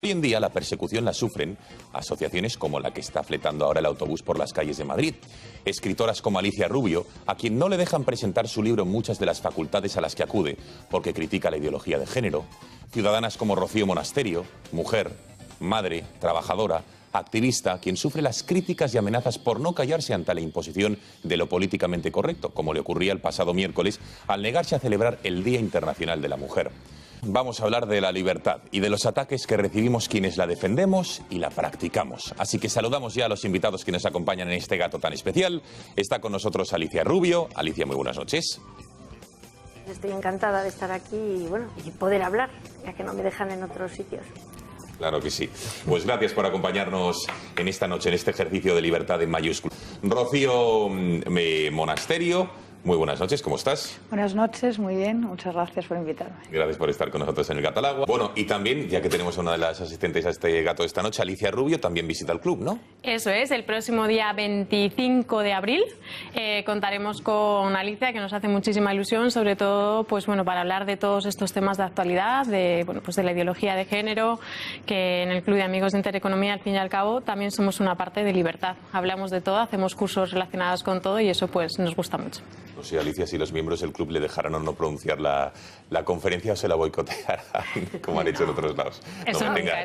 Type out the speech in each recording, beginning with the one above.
Hoy en día la persecución la sufren asociaciones como la que está fletando ahora el autobús por las calles de Madrid. Escritoras como Alicia Rubio, a quien no le dejan presentar su libro en muchas de las facultades a las que acude porque critica la ideología de género. Ciudadanas como Rocío Monasterio, mujer, madre, trabajadora, activista, quien sufre las críticas y amenazas por no callarse ante la imposición de lo políticamente correcto, como le ocurría el pasado miércoles al negarse a celebrar el Día Internacional de la Mujer. Vamos a hablar de la libertad y de los ataques que recibimos quienes la defendemos y la practicamos. Así que saludamos ya a los invitados que nos acompañan en este gato tan especial. Está con nosotros Alicia Rubio. Alicia, muy buenas noches. Estoy encantada de estar aquí y poder hablar, ya que no me dejan en otros sitios. Claro que sí. Pues gracias por acompañarnos en esta noche, en este ejercicio de libertad en mayúsculas. Rocío Monasterio. Muy buenas noches, ¿cómo estás? Buenas noches, muy bien, muchas gracias por invitarme. Gracias por estar con nosotros en el Gato al Agua. Bueno, y también, ya que tenemos a una de las asistentes a este gato esta noche, Alicia Rubio, también visita el club, ¿no? Eso es, el próximo día 25 de abril contaremos con Alicia, que nos hace muchísima ilusión, sobre todo para hablar de todos estos temas de actualidad, de la ideología de género, que en el Club de Amigos de Intereconomía, al fin y al cabo, también somos una parte de libertad. Hablamos de todo, hacemos cursos relacionados con todo y eso pues nos gusta mucho. No sé, Alicia, si los miembros del club le dejaran o no pronunciar la conferencia o se la boicotearán, como han hecho en otros lados. Eso nunca.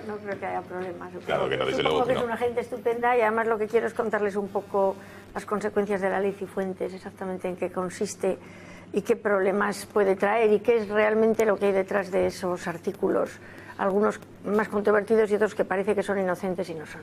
No creo que haya problemas. Claro que no, desde luego Supongo que no. es una gente estupenda y además lo que quiero es contarles un poco las consecuencias de la ley Cifuentes, exactamente en qué consiste y qué problemas puede traer y qué es realmente lo que hay detrás de esos artículos, algunos más controvertidos y otros que parece que son inocentes y no son.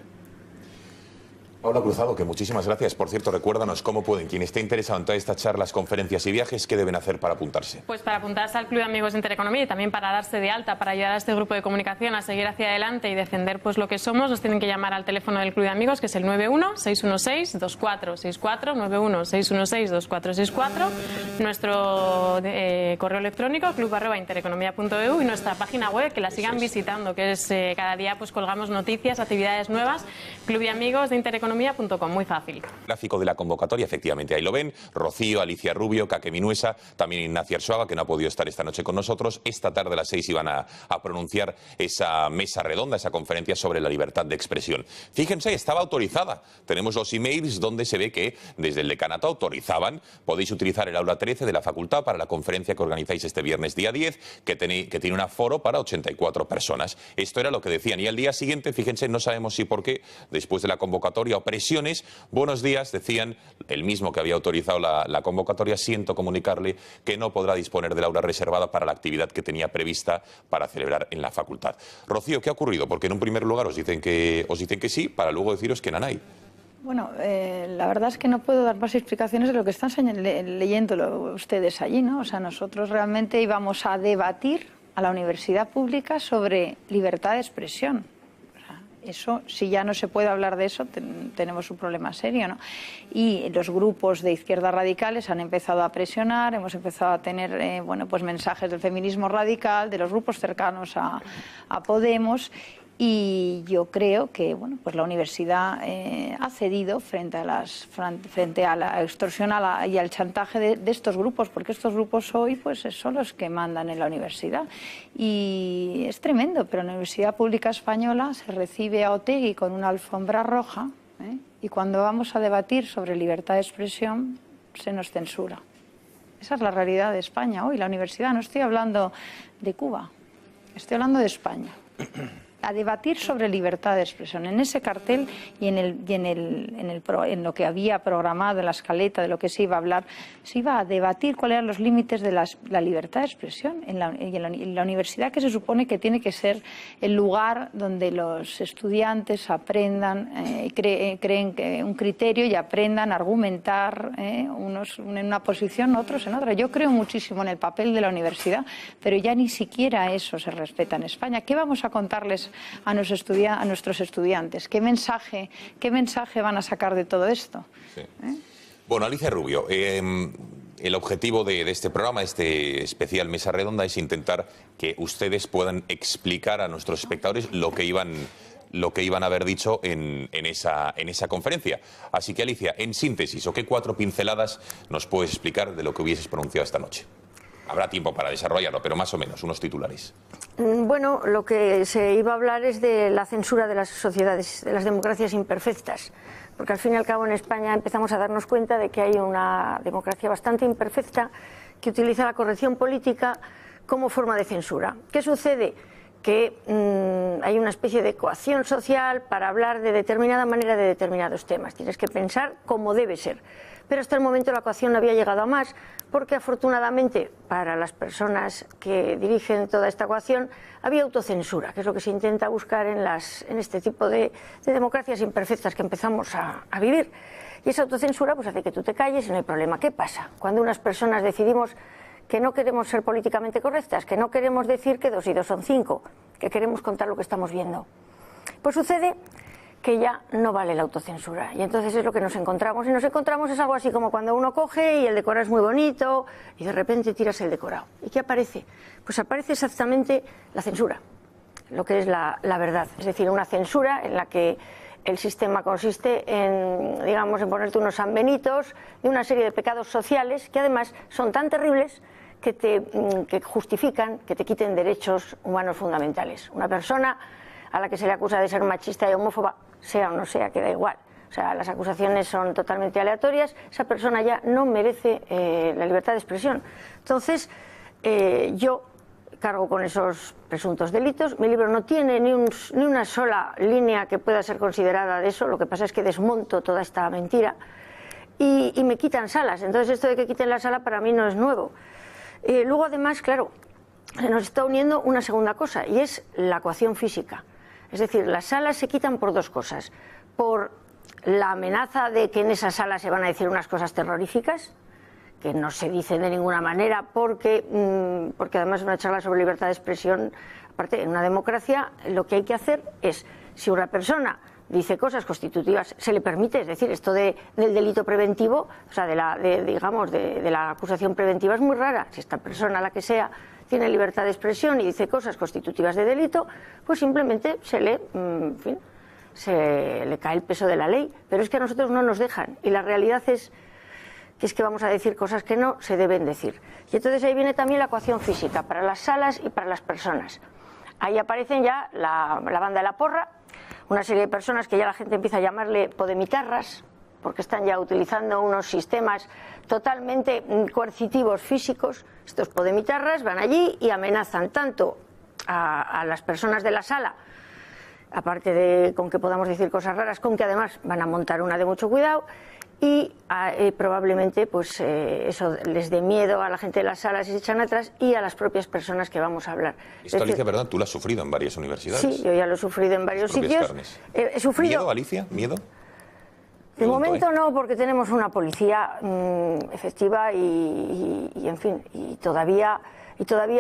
Paula Cruzado, que muchísimas gracias. Por cierto, recuérdanos cómo pueden, quien esté interesado en todas estas charlas, conferencias y viajes, ¿qué deben hacer para apuntarse? Pues para apuntarse al Club de Amigos de Intereconomía y también para darse de alta, para ayudar a este grupo de comunicación a seguir hacia adelante y defender lo que somos, nos tienen que llamar al teléfono del Club de Amigos, que es el 91-616-2464, 91-616-2464, nuestro correo electrónico, club@intereconomia.eu y nuestra página web, que la sigan visitando, que es cada día colgamos noticias, actividades nuevas, Club de Amigos de Intereconomia. Muy fácil. Gráfico de la convocatoria, efectivamente, ahí lo ven. Rocío, Alicia Rubio, Caque Minuesa, también Ignacia Arzuaga, que no ha podido estar esta noche con nosotros. Esta tarde a las 6 iban a pronunciar esa mesa redonda, esa conferencia sobre la libertad de expresión. Fíjense, estaba autorizada. Tenemos los emails donde se ve que desde el decanato autorizaban. Podéis utilizar el aula 13 de la facultad para la conferencia que organizáis este viernes día 10, que tiene un aforo para 84 personas. Esto era lo que decían. Y al día siguiente, fíjense, no sabemos si por qué, después de la convocatoria, presiones, buenos días, decían, el mismo que había autorizado la convocatoria, siento comunicarle que no podrá disponer del aula reservada para la actividad que tenía prevista para celebrar en la facultad. Rocío, ¿qué ha ocurrido? Porque en un primer lugar os dicen que sí, para luego deciros que nanay. Bueno, la verdad es que no puedo dar más explicaciones de lo que están leyendo ustedes allí, ¿no? O sea, nosotros realmente íbamos a debatir a la universidad pública sobre libertad de expresión. Eso, si ya no se puede hablar de eso, tenemos un problema serio, ¿no? Y los grupos de izquierdas radicales han empezado a presionar, hemos empezado a tener mensajes del feminismo radical, de los grupos cercanos a Podemos. Y yo creo que la universidad ha cedido frente a la extorsión y al chantaje de estos grupos, porque estos grupos hoy son los que mandan en la universidad. Y es tremendo, pero en la Universidad Pública Española se recibe a Otegi con una alfombra roja, y cuando vamos a debatir sobre libertad de expresión se nos censura. Esa es la realidad de España hoy, la universidad. No estoy hablando de Cuba, estoy hablando de España. A debatir sobre libertad de expresión. En ese cartel y en lo que había programado, en la escaleta de lo que se iba a hablar, se iba a debatir cuáles eran los límites de la libertad de expresión en la universidad, que se supone que tiene que ser el lugar donde los estudiantes aprendan, creen un criterio y aprendan a argumentar, unos en una posición, otros en otra. Yo creo muchísimo en el papel de la universidad, pero ya ni siquiera eso se respeta en España. ¿Qué vamos a contarles a nuestros estudiantes? ¿Qué mensaje van a sacar de todo esto? Sí. Bueno, Alicia Rubio, el objetivo de este programa, este especial Mesa Redonda, es intentar que ustedes puedan explicar a nuestros espectadores lo que iban a haber dicho en esa conferencia. Así que, Alicia, en síntesis, ¿o qué 4 pinceladas nos puedes explicar de lo que hubieses pronunciado esta noche? Habrá tiempo para desarrollarlo, pero más o menos, unos titulares. Bueno, lo que se iba a hablar es de la censura de las sociedades, de las democracias imperfectas, porque al fin y al cabo en España empezamos a darnos cuenta de que hay una democracia bastante imperfecta que utiliza la corrección política como forma de censura. ¿Qué sucede? Que hay una especie de coacción social para hablar de determinada manera de determinados temas. Tienes que pensar cómo debe ser. Pero hasta el momento la coacción no había llegado a más, porque afortunadamente para las personas que dirigen toda esta coacción había autocensura, que es lo que se intenta buscar en este tipo de democracias imperfectas que empezamos a vivir. Y esa autocensura pues hace que tú te calles y no hay problema. ¿Qué pasa? Cuando unas personas decidimos que no queremos ser políticamente correctas, que no queremos decir que 2 y 2 son 5, que queremos contar lo que estamos viendo, pues sucede que ya no vale la autocensura. Y entonces es lo que nos encontramos. Y nos encontramos es algo así como cuando uno coge y el decorado es muy bonito y de repente tiras el decorado. ¿Y qué aparece? Pues aparece exactamente la censura, lo que es la verdad. Es decir, una censura en la que el sistema consiste en, digamos, en ponerte unos sanbenitos de una serie de pecados sociales que además son tan terribles que justifican que te quiten derechos humanos fundamentales. Una persona a la que se le acusa de ser machista y homófoba, sea o no sea, queda igual. O sea, las acusaciones son totalmente aleatorias, esa persona ya no merece la libertad de expresión. Entonces, yo cargo con esos presuntos delitos. Mi libro no tiene ni una sola línea que pueda ser considerada de eso, lo que pasa es que desmonto toda esta mentira y me quitan salas. Entonces, esto de que quiten la sala para mí no es nuevo. Luego, además, claro, se nos está uniendo una segunda cosa, y es la coacción física. Es decir, las salas se quitan por 2 cosas. Por la amenaza de que en esa sala se van a decir unas cosas terroríficas, que no se dicen de ninguna manera, porque además es una charla sobre libertad de expresión. Aparte, en una democracia lo que hay que hacer es, si una persona dice cosas constitutivas, se le permite, es decir, esto del delito preventivo, o sea, de la acusación preventiva es muy rara. Si esta persona, la que sea, tiene libertad de expresión y dice cosas constitutivas de delito, pues simplemente se le cae el peso de la ley. Pero es que a nosotros no nos dejan, y la realidad es que vamos a decir cosas que no se deben decir. Y entonces ahí viene también la coacción física, para las salas y para las personas. Ahí aparecen ya la banda de la porra, una serie de personas que ya la gente empieza a llamarle podemitarras, porque están ya utilizando unos sistemas totalmente coercitivos físicos. Estos podemitarras van allí y amenazan tanto a las personas de la sala, aparte de con que podamos decir cosas raras, con que además van a montar una de mucho cuidado, y probablemente pues eso les dé miedo a la gente de las salas y se echan atrás, y a las propias personas que vamos a hablar. Esto, Alicia, ¿verdad? Tú lo has sufrido en varias universidades. Sí, yo ya lo he sufrido en varios sitios. He sufrido... ¿Miedo, Alicia? ¿Miedo? De momento no, porque tenemos una policía efectiva y en fin, y todavía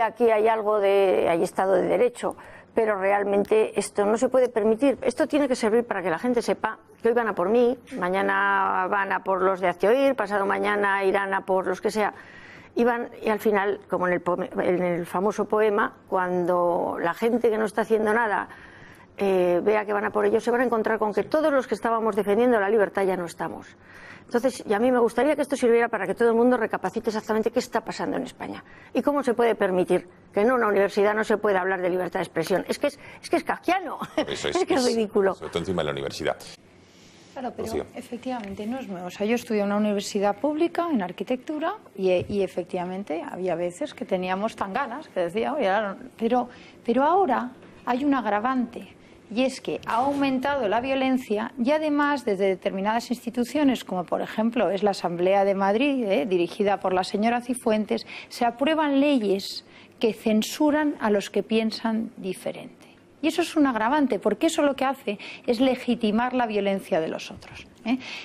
aquí hay hay Estado de Derecho, pero realmente esto no se puede permitir. Esto tiene que servir para que la gente sepa que hoy van a por mí, mañana van a por los de Hazte Oír, pasado mañana irán a por los que sea. Y al final, como en el famoso poema, cuando la gente que no está haciendo nada vea que van a por ellos, se van a encontrar con que todos los que estábamos defendiendo la libertad ya no estamos. Entonces, y a mí me gustaría que esto sirviera para que todo el mundo recapacite exactamente qué está pasando en España y cómo se puede permitir que en una universidad no se pueda hablar de libertad de expresión. Es que es kafkiano, es que es ridículo. Sobre todo encima de la universidad. Claro, pero efectivamente no es nuevo. O sea, yo estudié en una universidad pública en arquitectura y efectivamente había veces que teníamos tan ganas que decía, oye, pero ahora hay un agravante. Y es que ha aumentado la violencia y además desde determinadas instituciones, como por ejemplo es la Asamblea de Madrid, dirigida por la señora Cifuentes, se aprueban leyes que censuran a los que piensan diferente. Y eso es un agravante, porque eso lo que hace es legitimar la violencia de los otros.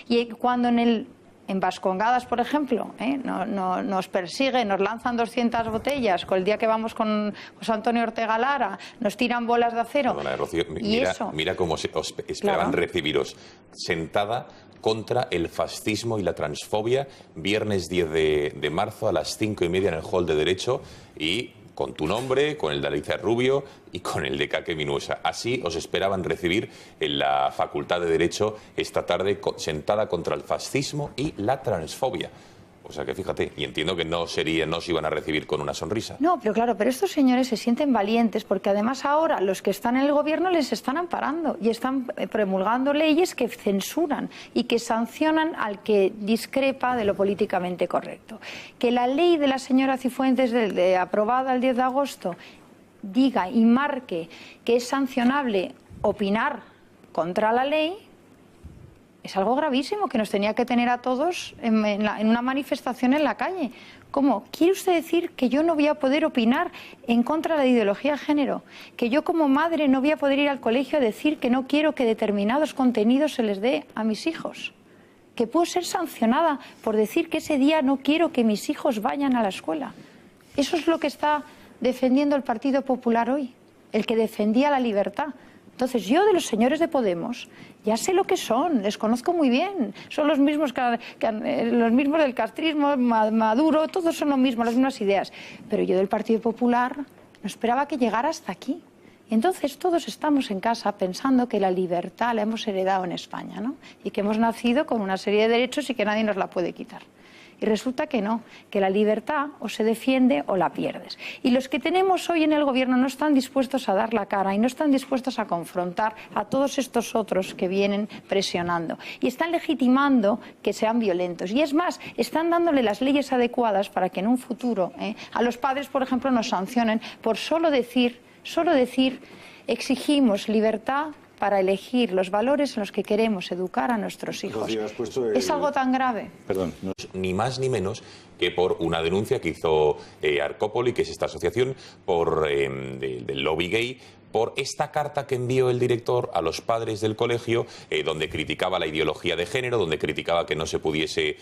Y cuando en Vascongadas, por ejemplo, nos persiguen, nos lanzan 200 botellas, con el día que vamos con José Antonio Ortega Lara, nos tiran bolas de acero. Perdona, Rocío, mira cómo os esperaban recibiros sentada contra el fascismo y la transfobia, viernes 10 de marzo a las 5:30 en el Hall de Derecho, y con tu nombre, con el de Alicia Rubio y con el de Kake Minuesa. Así os esperaban recibir en la Facultad de Derecho esta tarde, sentada contra el fascismo y la transfobia. O sea que fíjate, y entiendo que no se iban a recibir con una sonrisa. No, pero claro, pero estos señores se sienten valientes porque además ahora los que están en el gobierno les están amparando y están promulgando leyes que censuran y que sancionan al que discrepa de lo políticamente correcto. Que la ley de la señora Cifuentes, aprobada el 10 de agosto, diga y marque que es sancionable opinar contra la ley, es algo gravísimo que nos tenía que tener a todos en una manifestación en la calle. ¿Cómo? ¿Quiere usted decir que yo no voy a poder opinar en contra de la ideología de género? ¿Que yo como madre no voy a poder ir al colegio a decir que no quiero que determinados contenidos se les dé a mis hijos? ¿Que puedo ser sancionada por decir que ese día no quiero que mis hijos vayan a la escuela? Eso es lo que está defendiendo el Partido Popular hoy, el que defendía la libertad. Entonces yo de los señores de Podemos ya sé lo que son, les conozco muy bien, son los mismos los mismos del castrismo, Maduro, todos son lo mismo, las mismas ideas. Pero yo del Partido Popular no esperaba que llegara hasta aquí. Y entonces todos estamos en casa pensando que la libertad la hemos heredado en España, ¿no? Y que hemos nacido con una serie de derechos y que nadie nos la puede quitar. Y resulta que no, que la libertad o se defiende o la pierdes. Y los que tenemos hoy en el gobierno no están dispuestos a dar la cara y no están dispuestos a confrontar a todos estos otros que vienen presionando. Y están legitimando que sean violentos. Y es más, están dándole las leyes adecuadas para que en un futuro a los padres, por ejemplo, nos sancionen por solo decir, exigimos libertad para elegir los valores en los que queremos educar a nuestros hijos. ¿Es algo tan grave? Perdón. Ni más ni menos que por una denuncia que hizo Arcópoli, que es esta asociación del lobby gay, por esta carta que envió el director a los padres del colegio, donde criticaba la ideología de género, donde criticaba que no se pudiese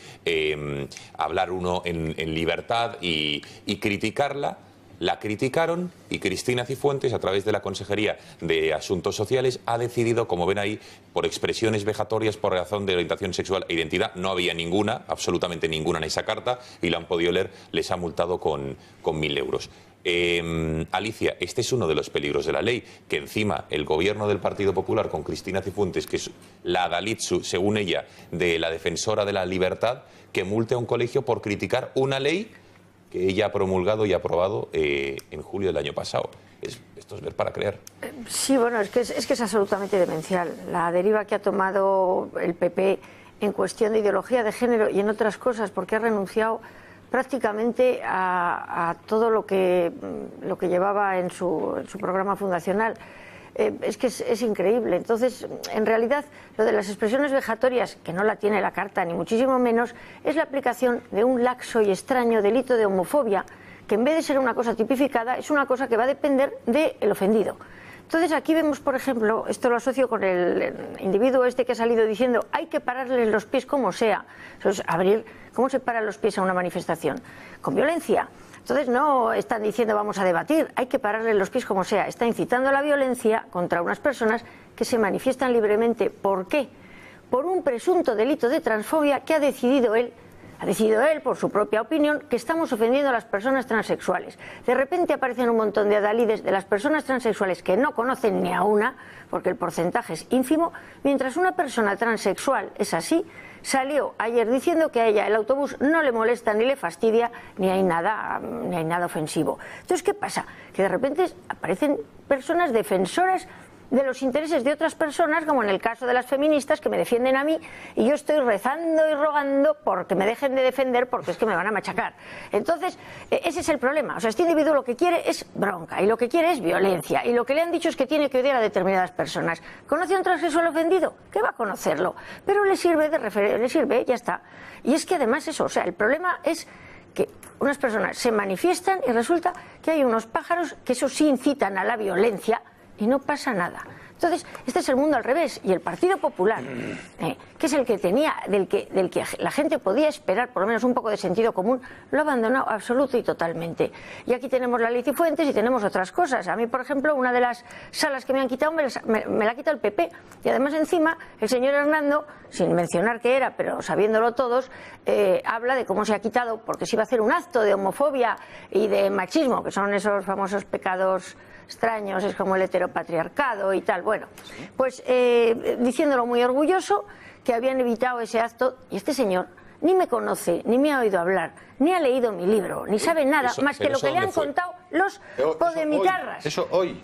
hablar uno en libertad y criticarla. La criticaron y Cristina Cifuentes, a través de la Consejería de Asuntos Sociales, ha decidido, como ven ahí, por expresiones vejatorias por razón de orientación sexual e identidad. No había ninguna, absolutamente ninguna en esa carta, y la han podido leer, les ha multado con 1.000 euros. Alicia, este es uno de los peligros de la ley, que encima el gobierno del Partido Popular con Cristina Cifuentes, que es la adalid, según ella, de la defensora de la libertad, que multe a un colegio por criticar una ley que ella ha promulgado y aprobado en julio del año pasado. Esto es ver para creer. Sí, bueno, es que es absolutamente demencial. La deriva que ha tomado el PP en cuestión de ideología de género y en otras cosas, porque ha renunciado prácticamente a todo lo que llevaba en su programa fundacional. Es que es increíble. Entonces, en realidad, lo de las expresiones vejatorias, que no la tiene la carta, ni muchísimo menos, es la aplicación de un laxo y extraño delito de homofobia, que en vez de ser una cosa tipificada, es una cosa que va a depender del ofendido. Entonces, aquí vemos, por ejemplo, esto lo asocio con el individuo este que ha salido diciendo hay que pararles los pies como sea. Entonces, ¿cómo se paran los pies a una manifestación? Con violencia. Entonces no están diciendo vamos a debatir, hay que pararle los pies como sea. Está incitando a la violencia contra unas personas que se manifiestan libremente. ¿Por qué? Por un presunto delito de transfobia que ha decidido él, por su propia opinión, que estamos ofendiendo a las personas transexuales. De repente aparecen un montón de adalides de las personas transexuales que no conocen ni a una, porque el porcentaje es ínfimo, mientras una persona transexual es así. Salió ayer diciendo que a ella el autobús no le molesta ni le fastidia, ni hay nada ofensivo. Entonces, ¿qué pasa? Que de repente aparecen personas defensoras de los intereses de otras personas, como en el caso de las feministas que me defienden a mí, y yo estoy rezando y rogando porque me dejen de defender, porque es que me van a machacar. Entonces, ese es el problema. O sea, este individuo lo que quiere es bronca y lo que quiere es violencia, y lo que le han dicho es que tiene que odiar a determinadas personas. ¿Conoce a un transexual ofendido? ¿Qué va a conocerlo? Pero le sirve le sirve, ya está. Y es que además eso, o sea, el problema es que unas personas se manifiestan y resulta que hay unos pájaros que eso sí incitan a la violencia y no pasa nada. Entonces, este es el mundo al revés, y el Partido Popular, que es el que tenía, del que la gente podía esperar por lo menos un poco de sentido común, lo ha abandonado absoluto y totalmente. Y aquí tenemos la ley Cifuentes y tenemos otras cosas. A mí, por ejemplo, una de las salas que me han quitado me la ha quitado el PP, y además encima el señor Hernando, sin mencionar qué era, pero sabiéndolo todos, habla de cómo se ha quitado, porque se iba a hacer un acto de homofobia y de machismo, que son esos famosos pecados extraños, es como el heteropatriarcado y tal. Bueno, pues diciéndolo muy orgulloso, que habían evitado ese acto, y este señor ni me conoce, ni me ha oído hablar, ni ha leído mi libro, ni sabe nada más que lo que le han contado los podemitarras. Eso hoy.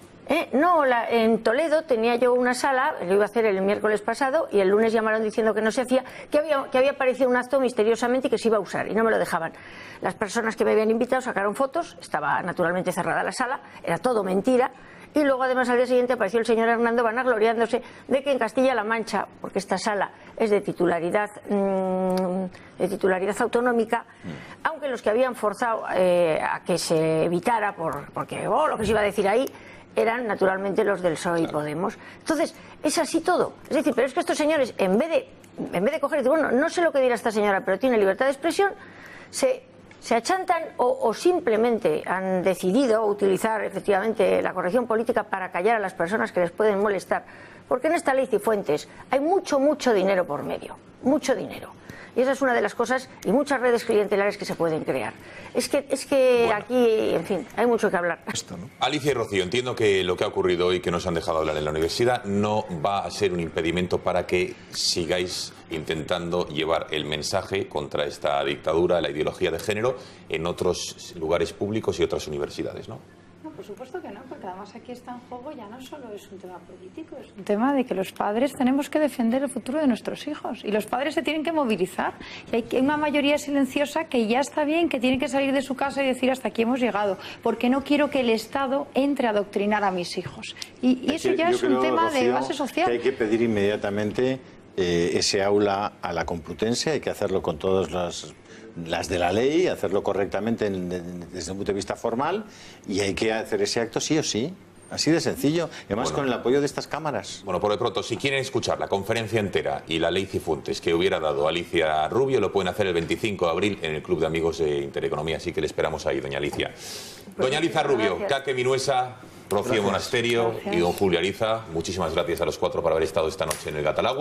No, en Toledo tenía yo una sala, lo iba a hacer el miércoles pasado y el lunes llamaron diciendo que no se hacía, que había aparecido un acto misteriosamente y que se iba a usar y no me lo dejaban. Las personas que me habían invitado sacaron fotos, estaba naturalmente cerrada la sala, era todo mentira. Y luego además al día siguiente apareció el señor Hernando vanagloriándose de que en Castilla-La Mancha, porque esta sala es de titularidad autonómica, aunque los que habían forzado a que se evitara, porque lo que se iba a decir ahí, eran naturalmente los del PSOE y Podemos. Entonces, es así todo. Es decir, pero es que estos señores, en vez de coger y decir, bueno, no sé lo que dirá esta señora, pero tiene libertad de expresión, se achantan o simplemente han decidido utilizar efectivamente la corrección política para callar a las personas que les pueden molestar. Porque en esta ley Cifuentes hay mucho mucho dinero por medio. Mucho dinero. Y esa es una de las cosas, y muchas redes clientelares que se pueden crear. Es que bueno, aquí, en fin, hay mucho que hablar. Alicia y Rocío, entiendo que lo que ha ocurrido hoy, que nos han dejado hablar en la universidad, no va a ser un impedimento para que sigáis intentando llevar el mensaje contra esta dictadura, la ideología de género, en otros lugares públicos y otras universidades, ¿no? No, por supuesto que no, porque además aquí está en juego ya no solo es un tema político, es un tema de que los padres tenemos que defender el futuro de nuestros hijos y los padres se tienen que movilizar y hay una mayoría silenciosa que ya está bien, que tiene que salir de su casa y decir hasta aquí hemos llegado, porque no quiero que el Estado entre a adoctrinar a mis hijos y eso ya es un tema, Rocío, de base social. Que hay que pedir inmediatamente ese aula a la Complutense, hay que hacerlo con todas las de la ley, hacerlo correctamente desde un punto de vista formal y hay que hacer ese acto sí o sí. Así de sencillo, además con el apoyo de estas cámaras. Bueno, por de pronto, si quieren escuchar la conferencia entera y la ley Cifuentes que hubiera dado Alicia Rubio, lo pueden hacer el 25 de abril en el Club de Amigos de Intereconomía, así que le esperamos ahí, doña Alicia. Doña Alicia Rubio, Kake Minuesa, Rocío Monasterio y don Julio Ariza, muchísimas gracias a los cuatro por haber estado esta noche en el Gatalagua.